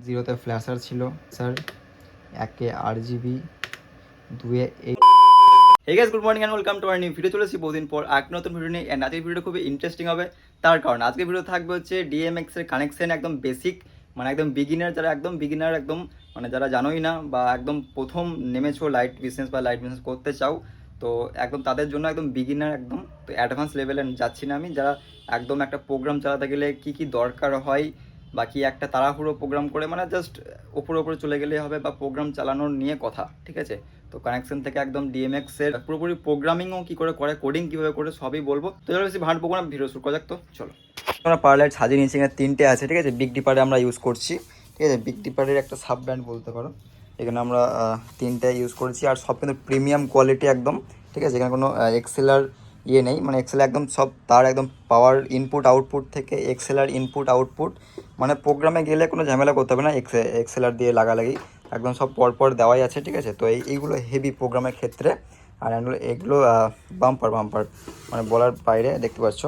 জিরোতে ফ্ল্যাশার ছিল sir, 1 RGB, 2 Hey guys, good morning and welcome to our new video. চলে এসেছি বহুদিন পর এক নতুন ভিডিও নিয়ে। এন্ড আজকের ভিডিওটা খুবই ইন্টারেস্টিং হবে, তার কারণ আজকের ভিডিও থাকবে হচ্ছে DMX এর কানেকশন একদম বেসিক, মানে একদম বিগিনার, যারা একদম বিগিনার, একদম মানে যারা জানোই না বা একদম প্রথম নেমেছো লাইট বিজনেস বা লাইট বিজনেস করতে চাও, তো একদম তাদের জন্য একদম বিগিনার, একদম তো অ্যাডভান্স লেভেলে যাচ্ছি না আমি। যারা একদম একটা প্রোগ্রাম চালাতে গেলে কি কি দরকার হয়, বাকি একটা তাড়াহুড়ো প্রোগ্রাম করে মানে জাস্ট ওপরে ওপরে চলে গেলেই হবে, বা প্রোগ্রাম চালানোর নিয়ে কথা, ঠিক আছে। তো কানেকশন থেকে একদম ডিএমএক্স এর পুরোপুরি প্রোগ্রামিংও কী করে করে, কোডিং কীভাবে করে, সবই বলবো। তো চলো বেশি ভাঁড় বকবো না, ভিডিও শুরু করা যাক। তো চলো, আমরা পাওয়ার লাইট সাজিয়ে নিয়েছি, এখানে 3টে আছে, ঠিক আছে। বিগ ডিপারে আমরা ইউজ করছি, ঠিক আছে। বিগ ডিপারের একটা সাব ব্র্যান্ড বলতে পারো। এখানে আমরা 3টে ইউজ করেছি, আর সব কিন্তু প্রিমিয়াম কোয়ালিটি একদম, ঠিক আছে। এখানে কোনো এক্সেলার নেই, মানে এক্সেল একদম সব তার একদম পাওয়ার ইনপুট আউটপুট থেকে এক্সেলার ইনপুট আউটপুট, মানে প্রোগ্রামে গেলে কোনো ঝামেলা করতে হবে না এক্সেলার দিয়ে লাগালাগি, একদম সব পরপর দেওয়াই আছে, ঠিক আছে। তো এইগুলো হেভি প্রোগ্রামের ক্ষেত্রে, আর এগুলো বাম্পার মানে বলার বাইরে, দেখতে পাচ্ছ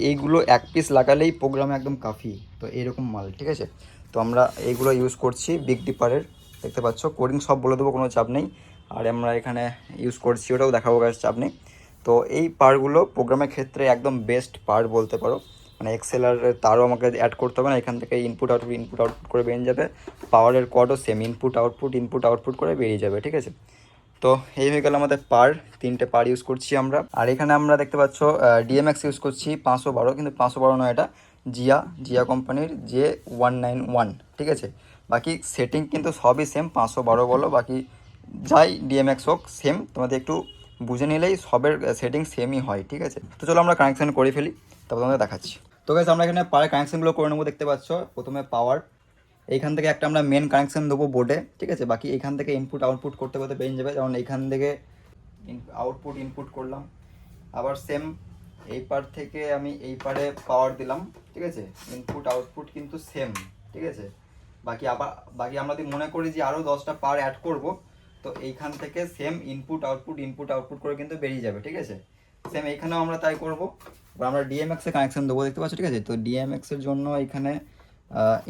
এইগুলো এক পিস লাগালেই প্রোগ্রামে একদম কাফি। তো এইরকম মাল, ঠিক আছে। তো আমরা এইগুলো ইউজ করছি বিগ ডিপারের, দেখতে পাচ্ছ। কোডিং সব বলে দেবো, কোনো চাপ নেই। আর আমরা এখানে ইউজ করছি, ওটাও দেখাবো, গাছ চাপ নেই। তো এই পার্টগুলো প্রোগ্রামের ক্ষেত্রে একদম বেস্ট পার্ট বলতে পারো। মানে এক্সেলার তারও আমাকে অ্যাড করতে হবে না, এখান থেকে ইনপুট আউটপুট করে বেরিয়ে যাবে। পাওয়ারের কডও সেম, ইনপুট আউটপুট করে বেরিয়ে যাবে, ঠিক আছে। তো এই হয়ে গেল আমাদের 3টে পার ইউজ করছি আমরা। আর এখানে আমরা দেখতে পাচ্ছ ডিএমএক্স ইউজ করছি 512, কিন্তু 512 নয়, এটা জিয়া কোম্পানির J191, ঠিক আছে। বাকি সেটিং কিন্তু সবই সেম, 512 বলো বাকি যাই ডিএমএক্স হোক সেম, তোমাদের একটু বুঝে নিলেই সবের সেটিং সেমই হয়, ঠিক আছে। তো চলো আমরা কানেকশান করে ফেলি, তারপর তোমাদের দেখাচ্ছি। তো গাইস আমরা এখানে পাওয়ার কানেকশানগুলো করে নেবো, দেখতে পাচ্ছ। প্রথমে পাওয়ার, এইখান থেকে একটা আমরা মেন কানেকশান দেবো বোর্ডে, ঠিক আছে। বাকি এখান থেকে ইনপুট আউটপুট করতে করতে বেরিয়ে যাবে, যেমন এইখান থেকে আউটপুট ইনপুট করলাম, আবার সেম এই পার থেকে আমি এই পারে পাওয়ার দিলাম, ঠিক আছে। ইনপুট আউটপুট কিন্তু সেম, ঠিক আছে। বাকি আমরা যদি মনে করি যে আরও 10টা পার অ্যাড করব, তো এইখান থেকে সেম ইনপুট আউটপুট করে কিন্তু বেরিয়ে যাবে, ঠিক আছে। সেম এইখানেও আমরা তাই করব। এবার আমরা ডিএমএক্সে কানেকশান দেবো, দেখতে পাচ্ছ, ঠিক আছে। তো ডিএমএক্সের জন্য এখানে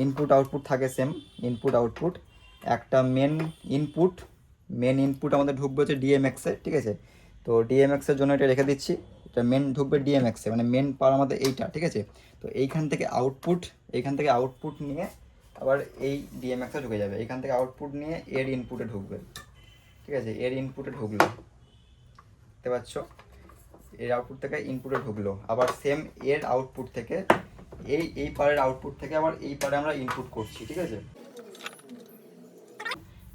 ইনপুট আউটপুট থাকে সেম, ইনপুট আউটপুট একটা মেন ইনপুট আমাদের ঢুকবে হচ্ছে ডিএমএক্সে, ঠিক আছে। তো ডিএমএক্সের জন্য এটা রেখে দিচ্ছি, এটা মেন ঢুকবে ডিএমএক্সে, মানে মেন পাওয়ার আমাদের এইটা, ঠিক আছে। তো এইখান থেকে আউটপুট নিয়ে আবার এই ডিএমএক্সে ঢুকে যাবে, এইখান থেকে আউটপুট নিয়ে এর ইনপুটে ঢুকবে, ঠিক আছে। এর ইনপুটে ঢুকলো, দেখতে পাচ্ছ, এর আউটপুট থেকে ইনপুটে ঢুকলো। আবার সেম এর আউটপুট থেকে এই পারের আউটপুট থেকে আবার এই পারে আমরা ইনপুট করছি, ঠিক আছে।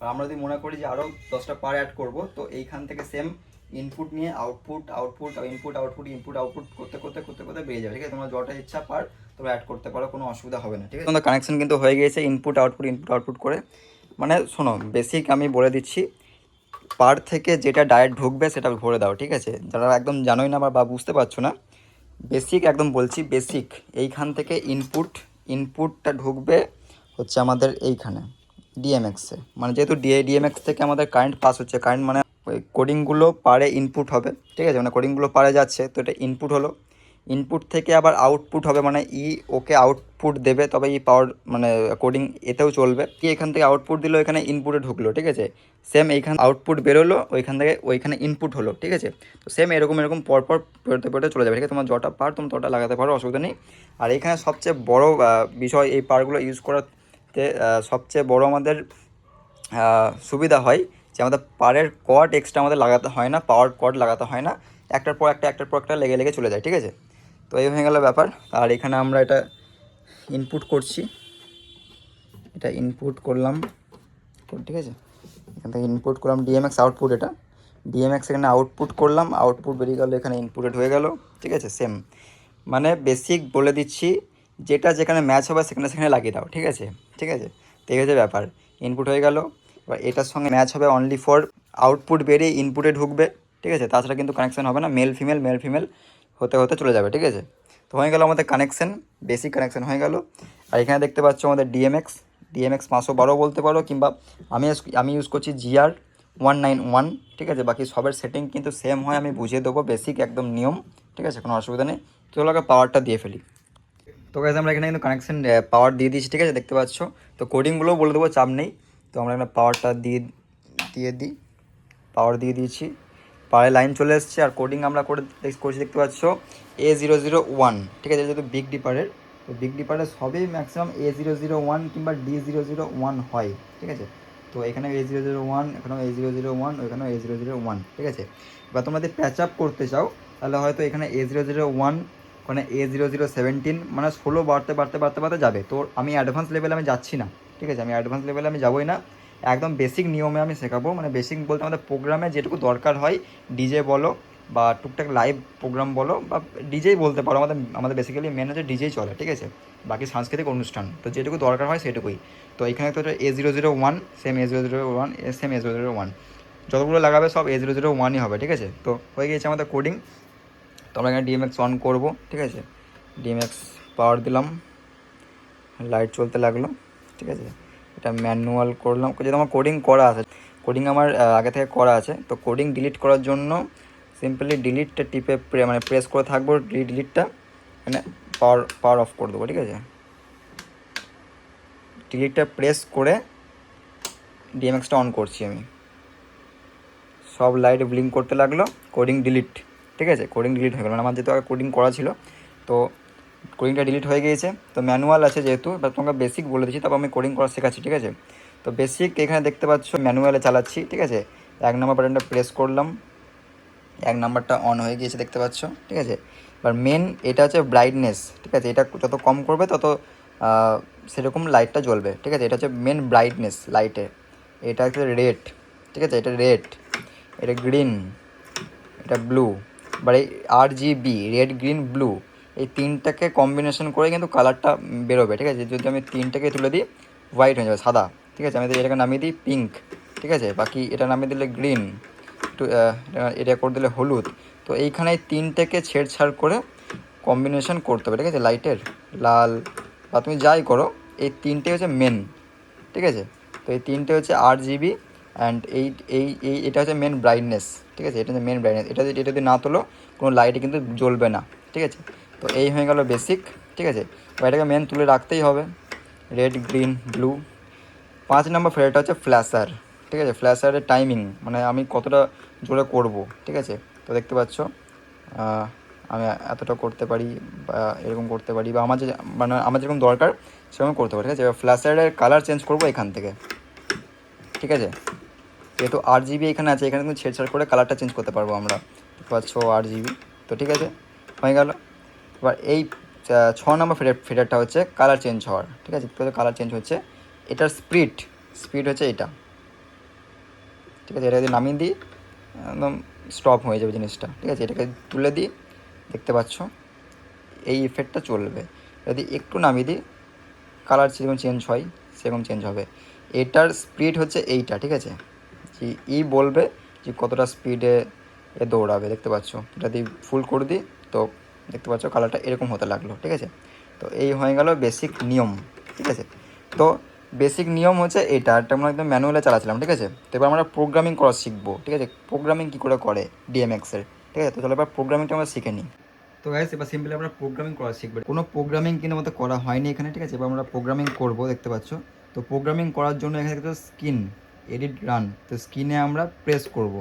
আর আমরা যদি মনে করি যে আরও 10টা পার অ্যাড করব, তো এইখান থেকে সেম ইনপুট নিয়ে আউটপুট করতে করতে বেরিয়ে যাবে, ঠিক আছে। তোমরা যটা ইচ্ছা পার তোমরা অ্যাড করতে পারো, কোনো অসুবিধা হবে না, ঠিক আছে। তোমাদের কানেকশন কিন্তু হয়ে গিয়েছে ইনপুট আউটপুট করে। মানে শোনো, বেসিক আমি বলে দিচ্ছি, পার থেকে যেটা ডাইরেক্ট ঢুকবে সেটা ভরে দাও, ঠিক আছে। যারা একদম জানোই না বা বুঝতে পারছো না, বেসিক একদম বলছি, বেসিক এইখান থেকে ইনপুটটা ঢুকবে হচ্ছে আমাদের এইখানে ডিএমএক্সে, মানে যেহেতু ডিএমএক্স থেকে আমাদের কারেন্ট পাস হচ্ছে, কারেন্ট মানে ওই কোডিংগুলো পারে ইনপুট হবে, ঠিক আছে। মানে কোডিংগুলো পারে যাচ্ছে, তো এটা ইনপুট হলো। ইনপুট থেকে আবার আউটপুট হবে, মানে ওকে আউটপুট দেবে, তবে পাওয়ার মানে কোডিং এতেও চলবে। এখান থেকে আউটপুট দিল, এখানে ইনপুটে ঢুকলো, ঠিক আছে। সেম এইখানে আউটপুট বেরোলো, ওইখানে ইনপুট হলো, ঠিক আছে। তো সেম এরকম পরপর পেরোতে চলে যাবে, ঠিক আছে। তোমার যটা পার তুমি তটা লাগাতে পারো, অসুবিধা নেই। আর এখানে সবচেয়ে বড় বিষয়, এই পারগুলো ইউজ করাতে সবচেয়ে বড় আমাদের সুবিধা হয় যে আমাদের পারের কর্ড এক্সট্রা আমাদের লাগাতে হয় না, পাওয়ার কর্ড লাগাতে হয় না, একটার পর একটা লেগে চলে যায়, ঠিক আছে। তো এই হয়ে গেল ব্যাপার। আর এখানে আমরা এটা ইনপুট করছি, এটা ইনপুট করলাম, ঠিক আছে। এখান থেকে ইনপুট করলাম ডিএমএক্স আউটপুট, এটা ডিএমএক্স এখানে আউটপুট করলাম, আউটপুট বেরিয়ে গেলো, এখানে ইনপুটেড হয়ে গেল, ঠিক আছে। সেম মানে বেসিক বলে দিচ্ছি, যেটা যেখানে ম্যাচ হবে সেখানে লাগিয়ে দাও, ঠিক আছে। তো এই হচ্ছে ব্যাপার, ইনপুট হয়ে গেল। এবার এটার সঙ্গে ম্যাচ হবে অনলি ফর আউটপুট বেরিয়ে ইনপুটে ঢুকবে, ঠিক আছে। তাছাড়া কিন্তু কানেকশন হবে না, মেল ফিমেল হতে চলে যাবে, ঠিক আছে। তো হয়ে গেল আমাদের কানেকশন, বেসিক কানেকশন হয়ে গেল। আর এখানে দেখতে পাচ্ছ আমাদের ডিএমএক্স 512 বলতে পারো, কিংবা আমি ইউজ করছি GR191, ঠিক আছে। বাকি সবের সেটিং কিন্তু সেম হয়, আমি বুঝিয়ে দেবো, বেসিক একদম নিয়ম, ঠিক আছে, কোনো অসুবিধা নেই। চলো আগে পাওয়ারটা দিয়ে ফেলি। তো গাইজ আমরা এখানে কিন্তু কানেকশন পাওয়ার দিয়ে দিয়েছি, ঠিক আছে, দেখতে পাচ্ছ। তো কোডিংগুলোও বলে দেবো, চাপ নেই। তো আমরা এখানে পাওয়ারটা দিয়ে দিই, পাওয়ার দিয়ে দিয়েছি, পাওয়ারের লাইন চলে এসেছে। আর কোডিং আমরা করছি দেখতে পাচ্ছ A001, ঠিক আছে, যেহেতু বিগ ডিপারের, তো বিগ ডিপারের সবই ম্যাক্সিমাম A001 কিংবা D001 হয়, ঠিক আছে। তো এখানে A001, এখানেও A001, ওইখানেও A001, ঠিক আছে। এবার তোমরা যদি প্যাচ আপ করতে চাও তাহলে হয়তো এখানে A001, ওখানে A0017, মানে 16 বাড়তে যাবে। তো আমি অ্যাডভান্স লেভেলে আমি যাচ্ছি না, ঠিক আছে, আমি অ্যাডভান্স লেভেলে আমি যাবোই না। একদম বেসিক নিয়মে আমি শেখাবো, মানে বেসিক বলতে আমাদের প্রোগ্রামে যেটুকু দরকার হয়, ডিজে বলো বা টুকটাক লাইভ প্রোগ্রাম বলো বা ডিজেই বলতে পারো, আমাদের বেসিক্যালি মেন হচ্ছে ডিজেই চলে, ঠিক আছে, বাকি সাংস্কৃতিক অনুষ্ঠান। তো যেটুকু দরকার হয় সেটুকুই। তো এখানে তো A001, same A001, same A001, যতগুলো লাগাবে সব A001ই হবে, ঠিক আছে। তো হয়ে গিয়েছে আমাদের কোডিং। তো আমরা এখানে DMX অন করবো, ঠিক আছে, DMX পাওয়ার দিলাম, লাইট চলতে লাগলো, ঠিক আছে। এটা ম্যানুয়াল করলাম, যেহেতু আমার কোডিং করা আছে, কোডিং আমার আগে থেকে করা আছে। তো কোডিং ডিলিট করার জন্য সিম্পলি ডিলিটটা টিপে মানে প্রেস করে থাকবো, ডিলিটটা মানে পাওয়ার অফ করে দেবো, ঠিক আছে। ডিলিটটা প্রেস করে DMXটা অন করছি আমি, সব লাইট ব্লিঙ্ক করতে লাগলো, কোডিং ডিলিট, ঠিক আছে, কোডিং ডিলিট হয়ে গেলো। মানে আমার যেহেতু আগে কোডিং করা ছিল, তো কোডিংটা ডিলিট হয়ে গিয়েছে। তো ম্যানুয়াল আছে যেহেতু, এবার তোমাকে বেসিক বলে দিচ্ছি, তারপর আমি কোডিং করা শেখাচ্ছি, ঠিক আছে। তো বেসিক এখানে দেখতে পাচ্ছ ম্যানুয়ালে চালাচ্ছি, ঠিক আছে। 1 নম্বর বাটনটা প্রেস করলাম, 1 নাম্বারটা অন হয়ে গিয়েছে দেখতে পাচ্ছ, ঠিক আছে। এবার মেন এটা হচ্ছে ব্রাইটনেস, ঠিক আছে, এটা যত কম করবে তত সেরকম লাইটটা জ্বলবে, ঠিক আছে। এটা হচ্ছে মেন ব্রাইটনেস লাইটের। এটা হচ্ছে রেড, ঠিক আছে, এটা রেড, এটা গ্রিন, এটা ব্লু। এবার এই RGB, রেড গ্রিন ব্লু, এই তিনটাকে কম্বিনেশন করে কিন্তু কালারটা বেরোবে, ঠিক আছে। যদি আমি তিনটাকে তুলে দিই, হোয়াইট হয়ে যাবে, সাদা, ঠিক আছে। আমি যদি এটাকে নামিয়ে দিই পিঙ্ক, ঠিক আছে, বাকি এটা নামিয়ে দিলে গ্রিন, একটু এটা করে দিলে হলুদ। তো এইখানে তিনটেকে ছেড়ছাড় করে কম্বিনেশন করতে হবে, ঠিক আছে, লাইটের লাল বা তুমি যাই করো, এই তিনটে হচ্ছে মেন, ঠিক আছে। তো এই তিনটে হচ্ছে RGB অ্যান্ড এটা হচ্ছে মেন ব্রাইটনেস, ঠিক আছে, এটা হচ্ছে মেন ব্রাইটনেস। এটা যদি না তোলো কোনো লাইটে কিন্তু জ্বলবে না, ঠিক আছে। তো এই হয়ে গেল বেসিক, ঠিক আছে। তো এটাকে মেন তুলে রাখতেই হবে, রেড গ্রিন ব্লু। 5 নম্বর ফেরটা হচ্ছে ফ্ল্যাশার, ঠিক আছে, ফ্ল্যাশারের টাইমিং, মানে আমি কতটা জোরে করব, ঠিক আছে। তো দেখতে পাচ্ছ আমি এতটা করতে পারি বা এরকম করতে পারি, বা মানে আমার যেরকম দরকার সেরকম করতে পারি, ঠিক আছে। এবার ফ্ল্যাশারের কালার চেঞ্জ করবো এখান থেকে, ঠিক আছে। যেহেতু RGB এখানে আছে, এখানে কিন্তু ছেড়ছাড় করে কালারটা চেঞ্জ করতে পারবো আমরা, দেখতে পাচ্ছ RGB। তো ঠিক আছে, হয়ে গেল। এবার এই 6 নম্বর ফিডারটা হচ্ছে কালার চেঞ্জ হওয়ার, ঠিক আছে, কালার চেঞ্জ হচ্ছে। এটার স্পিড হচ্ছে এটা, ঠিক আছে। এটা যদি নামিয়ে দিই একদম স্টপ হয়ে যাবে জিনিসটা, ঠিক আছে। এটাকে তুলে দিই, দেখতে পাচ্ছ এই ইফেক্টটা চলবে। যদি একটু নামিয়ে দিই, কালার যেরকম চেঞ্জ হয় সেরকম চেঞ্জ হবে। এটার স্পিড হচ্ছে এইটা, ঠিক আছে, যে বলবে যে কতটা স্পিডে এ দৌড়াবে, দেখতে পাচ্ছ। যদি ফুল করে দিই তো দেখতে পাচ্ছ কালারটা এরকম হতে লাগলো, ঠিক আছে। তো এই হয়ে গেল বেসিক নিয়ম, ঠিক আছে। তো বেসিক নিয়ম হচ্ছে এটা আমরা একদম ম্যানুয়ালে চালাচ্ছিলাম, ঠিক আছে। তো এবার আমরা প্রোগ্রামিং করা শিখবো, ঠিক আছে, প্রোগ্রামিং কী করে DMX-এর, ঠিক আছে। তো চলো এবার প্রোগ্রামিংটা আমরা শিখে নিই। তো গাইস এবার সিম্পলি আমরা প্রোগ্রামিং করা শিখবো। কোনো প্রোগ্রামিং কিন্তু আমাদের করা হয়নি এখানে, ঠিক আছে। এবার আমরা প্রোগ্রামিং করবো, দেখতে পাচ্ছ। তো প্রোগ্রামিং করার জন্য এখানে দেখতে স্ক্রিন এডিট রান, তো স্ক্রিনে আমরা প্রেস করব,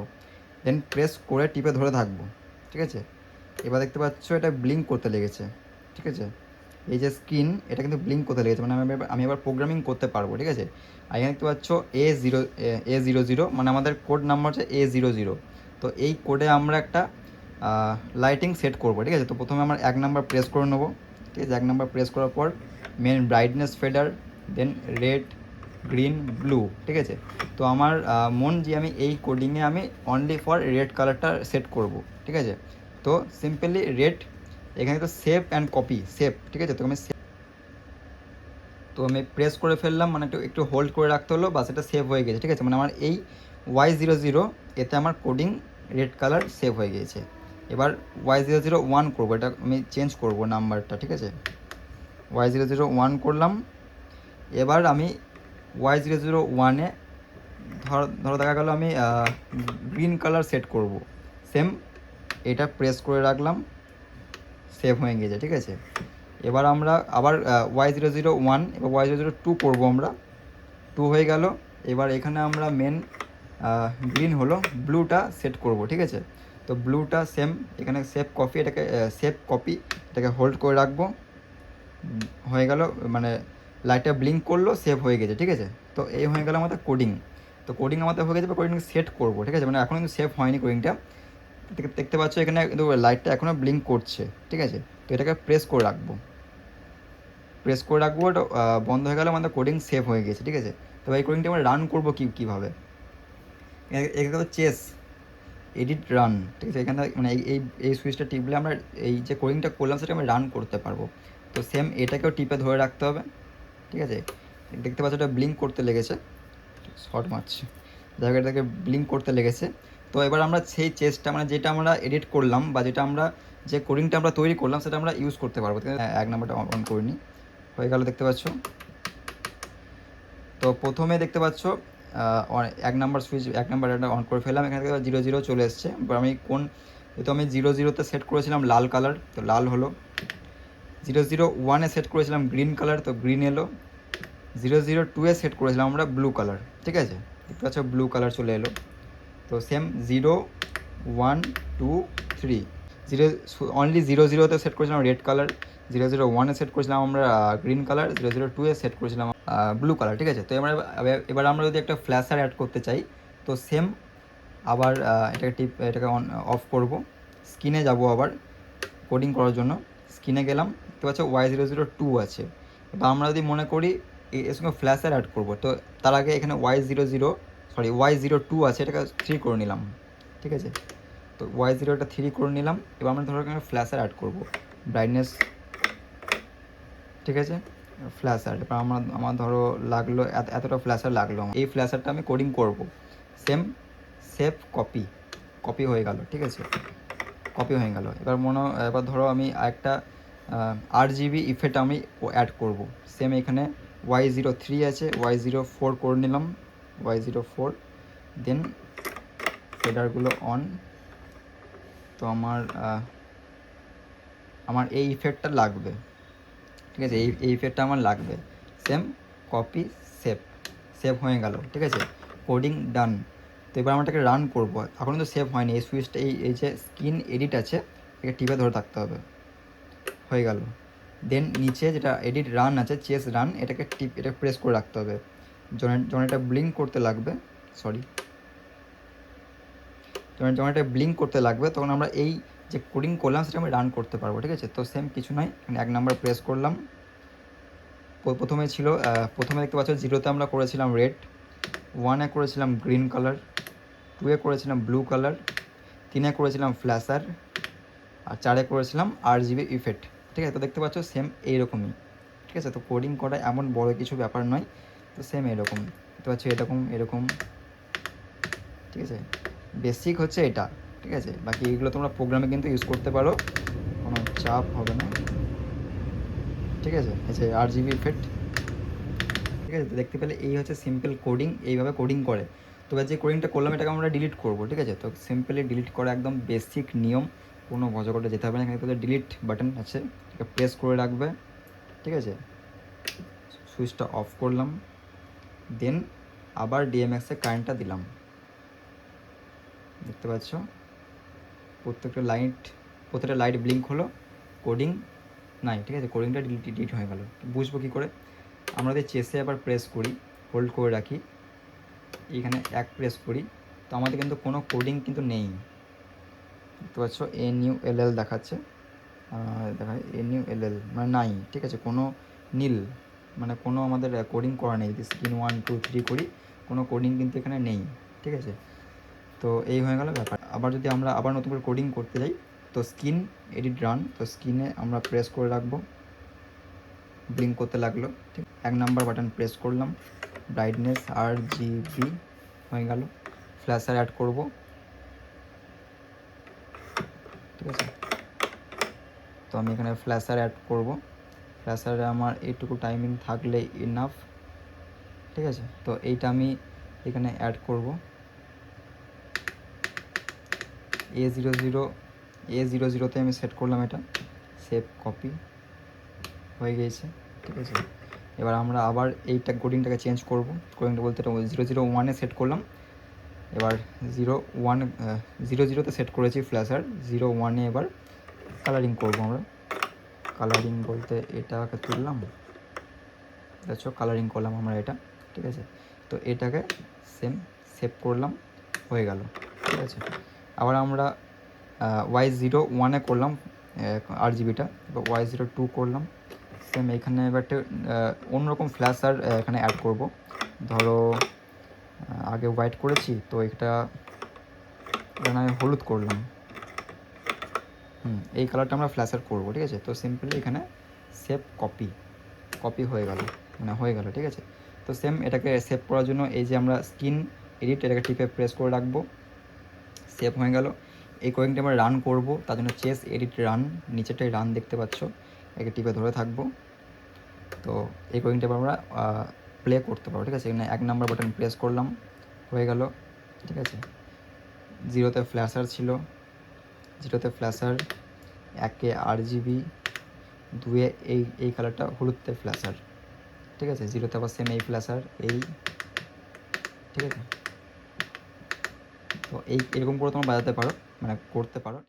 দেন প্রেস করে টিপে ধরে থাকবো, ঠিক আছে। এবার দেখতে পাচ্ছ এটা ব্লিঙ্ক করতে লেগেছে, ঠিক আছে। এই যে স্ক্রিন এটা কিন্তু ব্লিঙ্ক করতে লেগেছে, মানে আমি এবার প্রোগ্রামিং করতে পারবো, ঠিক আছে। আর এখানে দেখতে পাচ্ছ A00, মানে আমাদের কোড নাম্বার হচ্ছে A00। তো এই কোডে আমরা একটা লাইটিং সেট করবো, ঠিক আছে। তো প্রথমে আমার 1 নাম্বার প্রেস করে নেবো, ঠিক আছে। 1 নাম্বার প্রেস করার পর মেন ব্রাইটনেস ফেডার, দেন রেড গ্রিন ব্লু, ঠিক আছে। তো আমার মন যে আমি এই কোডিংয়ে আমি অনলি ফর রেড কালারটা সেট করব, ঠিক আছে। তো সিম্পলি রেড, এখানে তো সেভ অ্যান্ড কপি সেভ, ঠিক আছে। তো আমি প্রেস করে ফেললাম, মানে একটু হোল্ড করে রাখতে হলো, বা সেটা সেভ হয়ে গেছে, ঠিক আছে। মানে আমার এই Y00 এতে আমার কোডিং রেড কালার সেভ হয়ে গিয়েছে। এবার Y001 করবো, এটা আমি চেঞ্জ করব নাম্বারটা, ঠিক আছে। Y001 করলাম। এবার আমি Y001-এ ধরো দেখা গেল আমি গ্রিন কালার সেট করব, সেম এটা প্রেস করে রাখলাম, সেভ হয়ে গিয়েছে, ঠিক আছে। এবার আমরা আবার Y001 এবার Y002 করবো আমরা, 2 হয়ে গেল। এবার এখানে আমরা মেন গ্রিন হলো, ব্লুটা সেট করব, ঠিক আছে। তো ব্লুটা সেম এখানে সেভ কপি এটাকে হোল্ড করে রাখবো, হয়ে গেল, মানে লাইটটা ব্লিঙ্ক করলো, সেভ হয়ে গেছে, ঠিক আছে। তো এই হয়ে গেল আমাদের কোডিং। তো কোডিং আমাদের হয়ে গেছে, কোডিং সেট করবো, ঠিক আছে। মানে এখন কিন্তু সেভ হয়নি কোডিংটা, দেখতে পাচ্ছ এখানে কিন্তু লাইটটা এখনও ব্লিঙ্ক করছে, ঠিক আছে। তো এটাকে প্রেস করে রাখবো, ওটা বন্ধ হয়ে গেলে আমাদের কোডিং সেভ হয়ে গেছে, ঠিক আছে। তো এই কোডিংটা আমরা রান করবো কীভাবে, এখানে চেস এডিট রান, ঠিক আছে। এখানে মানে এই সুইচটা টিপলে আমরা এই যে কোডিংটা করলাম সেটা আমরা রান করতে পারবো। তো সেম এটাকেও টিপে ধরে রাখতে হবে, ঠিক আছে। দেখতে পাচ্ছ এটা ব্লিঙ্ক করতে লেগেছে, শর্ট মারছে, যাই হোক এটাকে ব্লিঙ্ক করতে লেগেছে। তো এবার আমরা সেই চেসটা মানে যেটা আমরা এডিট করলাম বা যেটা আমরা যে কোডিংটা আমরা তৈরি করলাম সেটা আমরা ইউজ করতে পারবো। এক নাম্বারটা অন করে নিই, হয়ে গেল, দেখতে পাচ্ছ। তো প্রথমে দেখতে পাচ্ছ এক নাম্বার সুইচ, এক নাম্বার এটা অন করে ফেললাম, এখানে থেকে 0 0 চলে এসছে। এবার আমি যেহেতু আমি 0 0-তে সেট করেছিলাম লাল কালার, তো লাল হলো। 0 0-1-এ সেট করেছিলাম গ্রিন কালার, তো গ্রিন এলো। 0 0-2-এ সেট করেছিলাম আমরা ব্লু কালার, ঠিক আছে। দেখতে পাচ্ছ ব্লু কালার চলে এলো। তো সেম 0 1 2 3 অনলি 0 0-তে সেট করেছিলাম রেড কালার, 0 0-1-এ সেট করেছিলাম আমরা গ্রিন কালার, 0 0-2-এ সেট করেছিলাম ব্লু কালার, ঠিক আছে। তো এবার আমরা যদি একটা ফ্ল্যাশার অ্যাড করতে চাই, তো সেম আবার এটাকে অফ করব, স্ক্রিনে যাব, আবার কোডিং করার জন্য স্ক্রিনে গেলাম, দেখতে পাচ্ছ Y002 আছে। এবার আমরা যদি মনে করি এর সঙ্গে ফ্ল্যাশার অ্যাড করবো, তো তার আগে এখানে Y02 আছে, এটাকে 3 করে নিলাম, ঠিক আছে। তো Y0টা 3 করে নিলাম। এবার আমরা ধরো এখানে ফ্ল্যাশার অ্যাড করবো, ব্রাইটনেস, ঠিক আছে, ফ্ল্যাশার। এবার আমার ধরো লাগলো এতটা ফ্ল্যাশার লাগলো, এই ফ্ল্যাশারটা আমি কোডিং করব। সেম সেভ কপি হয়ে গেল, ঠিক আছে, কপি হয়ে গেল। এবার ধরো আমি আরেকটা RGB ইফেক্ট আমি অ্যাড করব। সেম এখানে Y03 আছে, Y04 করে নিলাম, Y04, দেন ফেডারগুলো অন। তো আমার এই ইফেক্টটা লাগবে, ঠিক আছে, এই ইফেক্টটা আমার লাগবে। সেম কপি, সেভ হয়ে গেল, ঠিক আছে, কোডিং ডান। তো এবার আমরা এটাকে রান করবো, এখন কিন্তু সেভ হয়নি। এই সুইচটা এই যে স্ক্রিন এডিট আছে, এটাকে টিপে ধরে থাকতে হবে, হয়ে গেল। দেন নিচে যেটা এডিট রান আছে, চেস রান, এটা প্রেস করে রাখতে হবে, যখন এটা ব্লিঙ্ক করতে লাগবে, যখন এটা ব্লিঙ্ক করতে লাগবে তখন আমরা এই যে কোডিং করলাম সেটা আমি রান করতে পারবো, ঠিক আছে। তো সেম কিছু নয়, এক নাম্বার প্রেস করলাম। প্রথমে দেখতে পাচ্ছ 0-তে আমরা করেছিলাম রেড, 1-এ করেছিলাম গ্রিন কালার, 2-এ করেছিলাম ব্লু কালার, 3-এ করেছিলাম ফ্ল্যাশার, আর 4-এ করেছিলাম RGB ইফেক্ট, ঠিক আছে। তো দেখতে পাচ্ছ সেম এইরকমই, ঠিক আছে। তো কোডিং করা এমন বড় কিছু ব্যাপার নয়, তো সেম এরকম দেখতে পাচ্ছ, এরকম, ঠিক আছে। বেসিক হচ্ছে এটা, ঠিক আছে। বাকি এগুলো তোমরা প্রোগ্রামে কিন্তু ইউজ করতে পারো, কোনো চাপ হবে না, ঠিক আছে। আচ্ছা, RGB ইফেক্ট, ঠিক আছে। তো দেখতে পেলে এই হচ্ছে সিম্পল কোডিং, এইভাবে কোডিং করে। তো যে কোডিংটা করলাম এটাকে আমরা ডিলিট করবো, ঠিক আছে। তো সিম্পলি ডিলিট করা একদম বেসিক নিয়ম, কোনো ভজা যেতে হবে না। এখানে ডিলিট বাটন আছে, এটা প্রেস করে রাখবে, ঠিক আছে। সুইচটা অফ করলাম, দেন আবার DMX-এ কারেন্টটা দিলাম, দেখতে পাচ্ছ প্রত্যেকটা লাইট ব্লিঙ্ক হলো, কোডিং নাই, ঠিক আছে। কোডিংটা ডিলিট হয়ে গেল। বুঝবো কী করে, আমরা যদি চেসে আবার প্রেস করি, হোল্ড করে রাখি, এখানে এক প্রেস করি, তো আমাদের কিন্তু কোনো কোডিং কিন্তু নেই, দেখতে পাচ্ছ NULL দেখাচ্ছে, দেখায় NULL মানে নাই, ঠিক আছে, কোনো নীল, মানে কোনো আমাদের কোডিং করা নেই। যদি স্ক্রিন 1 2 3 করি, কোনো কোডিং কিন্তু এখানে নেই, ঠিক আছে। তো এই হয়ে গেল ব্যাপার। আবার যদি আমরা আবার নতুন করে কোডিং করতে যাই, তো স্ক্রিন এডিট রান, তো স্ক্রিনে আমরা প্রেস করে রাখবো, ব্লিঙ্ক করতে লাগলো, ঠিক, এক নাম্বার বাটন প্রেস করলাম, ব্রাইটনেস RGB হয়ে গেল। ফ্ল্যাশার অ্যাড করব, ঠিক আছে। তো আমি এখানে ফ্ল্যাশার অ্যাড করব, ফ্ল্যাশারে আমার এইটুকু টাইমিং থাকলে ইনাফ, ঠিক আছে। তো এইটা আমি এখানে অ্যাড করব, A00 A00-তে আমি সেট করলাম, এটা সেভ কপি, হয়ে গিয়েছে, ঠিক আছে। এবার আমরা আবার এইটা কোডিংটাকে চেঞ্জ করব। কোডিংটা বলতে এটা 001-এ সেট করলাম। এবার 0-0তে সেট করেছি ফ্ল্যাশার, 0-1-এ এবার কালারিং করবো আমরা। কালারিং বলতে এটাকে তুললাম, দেখছো কালারিং করলাম আমরা এটা, ঠিক আছে। তো এটাকে সেভ করলাম, হয়ে গেল, ঠিক আছে। আবার আমরা Y01-এ করলাম RGBটা, এবার Y02 করলাম। সেম এখানে এবার একটা অন্যরকম ফ্ল্যাশার এখানে অ্যাড করব। ধরো আগে হোয়াইট করেছি, তো এটা এখানে আমি হলুদ করলাম। এই কালারটা আমরা ফ্ল্যাশার করবো, ঠিক আছে। তো সিম্পলি এখানে সেভ কপি হয়ে গেল, ঠিক আছে। তো সেম এটাকে সেভ করার জন্য এই যে আমরা স্ক্রিন এডিট এটাকে টিপে প্রেস করে রাখবো, সেভ হয়ে গেল। এই কোডিংটা আমরা রান করব, তার জন্য চেস এডিট রান, নিচেরটাই রান দেখতে পাচ্ছ, একে টিপে ধরে থাকবো। তো এই কোডিংটা আমরা প্লে করতে পারবো, ঠিক আছে। এখানে 1 নাম্বার বাটন প্রেস করলাম, হয়ে গেল, ঠিক আছে। 0-তে ফ্ল্যাশার ছিল, 0-তে ফ্ল্যাশার, 1-এ RGB, 2-এ এই কালারটা হলুদতে ফ্ল্যাশার, ঠিক আছে। 0-তে আবার সেম এই ফ্ল্যাশার, ঠিক আছে। তো এরকম করে তোমরা বাজাতে পারো, মানে করতে পারো।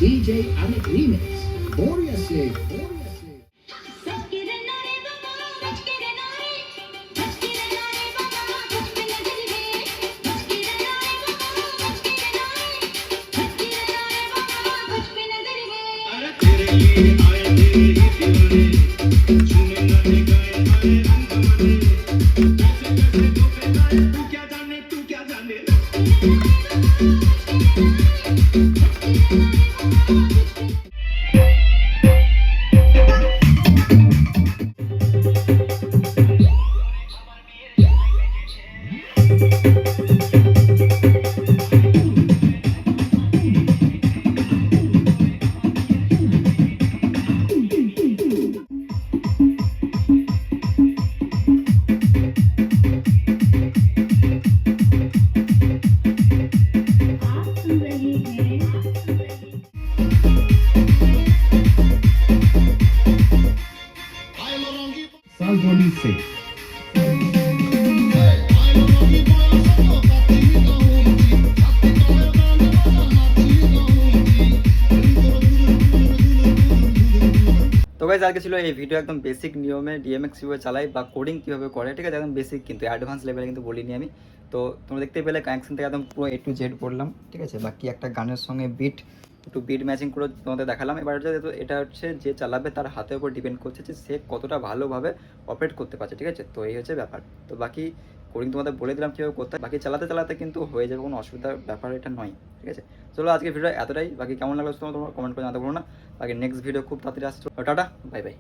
DJ Amit Remix. Gloriously. Salvoni Singh. তো গাইজ আজকে ছিল এই ভিডিও একদম বেসিক নিয়মে DMX কীভাবে চালাই বা কোডিং কীভাবে করে, ঠিক আছে। একদম বেসিক, কিন্তু অ্যাডভান্স লেভেলে কিন্তু বলিনি আমি। তো তোমরা দেখতে পেলে কানেকশন থেকে একদম পুরো A to Z বললাম, ঠিক আছে। বাকি একটা গানের সঙ্গে একটু বিট ম্যাচিং করে তোমাদের দেখালাম। এবার এটা হচ্ছে যে চালাবে তার হাতের উপর ডিপেন্ড করছে যে সে কতটা ভালোভাবে অপারেট করতে পারছে, ঠিক আছে। তো এই হচ্ছে ব্যাপার। তো বাকি কোডিং তোমাদের বলে দিলাম কীভাবে করতে হয়, বাকি চালাতে কিন্তু হয়ে যাবে, কোনো অসুবিধার ব্যাপার এটা নয়, ঠিক আছে। চলো আজকে ভিডিও এতটাই, বাকি কেমন লাগলো তোমরা কমেন্ট করে জানাতে পারো না। বাকি নেক্সট ভিডিও খুব তাড়াতাড়ি আসছে। Tata, bye bye.